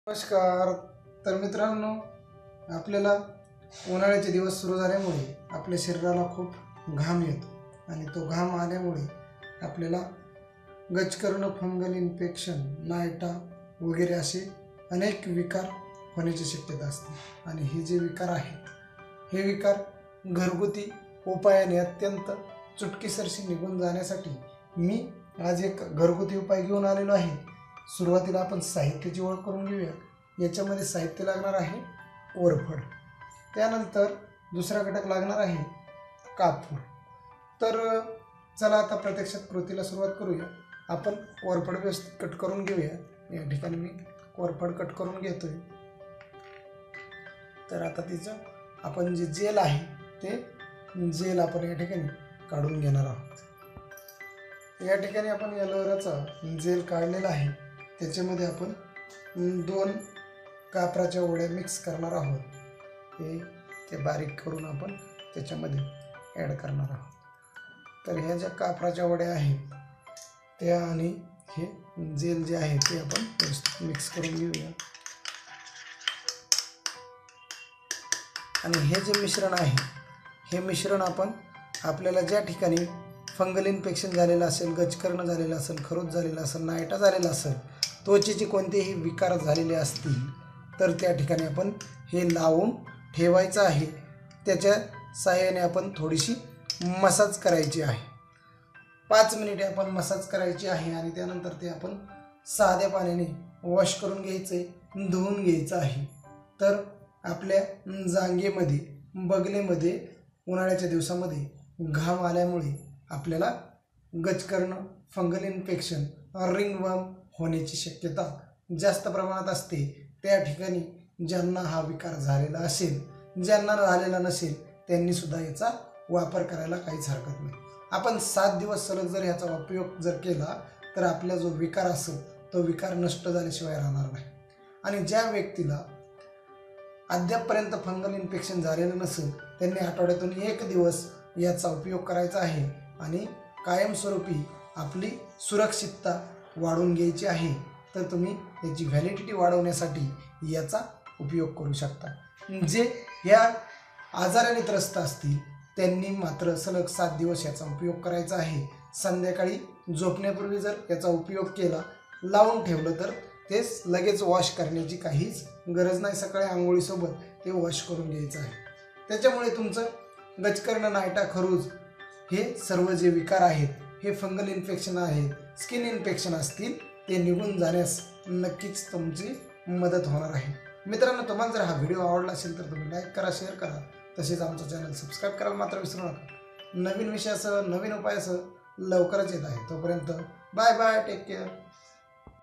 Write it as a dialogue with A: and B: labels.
A: नमस्कार. तर मित्रांनो, आपल्याला उन्हाळ्याचे दिवस सुरू झाल्यामुळे आपल्या शरीराला खूप घाम येतो आणि तो घाम आल्यामुळे आपल्याला गजकर्ण, फंगल इन्फेक्शन, नायटा वगैरे असे अनेक विकार होण्याची शक्यता असते. आणि हे जे विकार आहेत हे विकार घरगुती उपायाने अत्यंत चुटकीसरशी निघून जाण्यासाठी मी आज एक घरगुती उपाय घेऊन आलेलो आहे. सुरुवातीला आपण साहित्याची ओळख करून घेऊया. याच्यामध्ये साहित्य लागणार आहे कोरफड, त्यानंतर दुसरा घटक लागणार आहे कापूर. तर चला आता प्रत्यक्षात कृतीला सुरुवात करूया. आपण कोरफड व्यवस्थित कट करून घेऊया. या ठिकाणी मी कोरफड कट करून घेतोय. तर आता तिचं आपण जे जेल आहे ते जेल आपण या ठिकाणी काढून घेणार आहोत. या ठिकाणी आपण एलोवेराचा जेल काढलेला आहे. त्याच्यामध्ये आपण 2 कापराच्या वड्या मिक्स करणार आहोत. ते बारीक करून आपण त्याच्यामध्ये ॲड करणार आहोत. तर ह्या ज्या कापराच्या वड्या आहेत त्या आणि हे जेल जे आहे ते आपण मिक्स करून घेऊया. आणि हे जे मिश्रण आहे हे मिश्रण आपण आपल्याला ज्या ठिकाणी फंगल इन्फेक्शन झालेलं असेल, गजकर्ण झालेलं असेल, खरोच झालेला असेल, नायटा झालेला असेल, त्वचेचे कोणतेही विकार झालेले असतील तर त्या ठिकाणी आपण हे लावून ठेवायचं आहे. त्याच्या साहाय्याने आपण थोडीशी मसाज करायची आहे. 5 मिनिटे आपण मसाज करायची आहे आणि त्यानंतर ते आपण साध्या पाण्याने वॉश करून घ्यायचे, धुवून घ्यायचं आहे. तर आपल्या जांघेमध्ये, बगलेमध्ये उन्हाळ्याच्या दिवसामध्ये घाम आल्यामुळे आपल्याला गजकर्ण, फंगल इन्फेक्शन, रिंगवर्म होण्याची शक्यता जास्त प्रमाणात असते. त्या ठिकाणी ज्यांना हा विकार झालेला असेल, ज्यांना झालेला नसेल त्यांनी सुद्धा याचा वापर करायला काहीच हरकत नाही. आपण 7 दिवस सलग जर याचा उपयोग जर केला तर आपला जो विकार असेल तो विकार नष्ट झाल्याशिवाय राहणार नाही. आणि ज्या व्यक्तीला अद्यापपर्यंत फंगल इन्फेक्शन झालेलं नसेल त्यांनी आठवड्यातून 1 दिवस याचा उपयोग करायचा आहे आणि कायमस्वरूपी आपली सुरक्षितता वाढवून घ्यायची आहे. तर तुम्ही याची व्हॅलिडिटी वाढवण्यासाठी याचा उपयोग करू शकता. जे या आजाराने त्रस्त असतील त्यांनी मात्र सलग 7 दिवस याचा उपयोग करायचा आहे. संध्याकाळी झोपण्यापूर्वी जर याचा उपयोग केला, लावून ठेवलं तर ते लगेच वॉश करण्याची काहीच गरज नाही. सकाळी आंघोळीसोबत ते वॉश करून घ्यायचं आहे. त्याच्यामुळे तुमचं गजकर्ण, नायटा, खरूज हे सर्व जे विकार आहेत, हे फंगल इन्फेक्शन आहेत, स्किन इन्फेक्शन असतील, ते निघून जाण्यास नक्कीच तुमची मदत होणार आहे. मित्रांनो, तुम्हाला जर हा व्हिडिओ आवडला असेल तर तुम्ही लाईक करा, शेअर करा. तसेच आमचं चॅनल सबस्क्राईब करायला मात्र विसरू नका. नवीन विषयासह, नवीन उपायासह लवकरच येत आहे. तोपर्यंत बाय बाय, टेक केअर.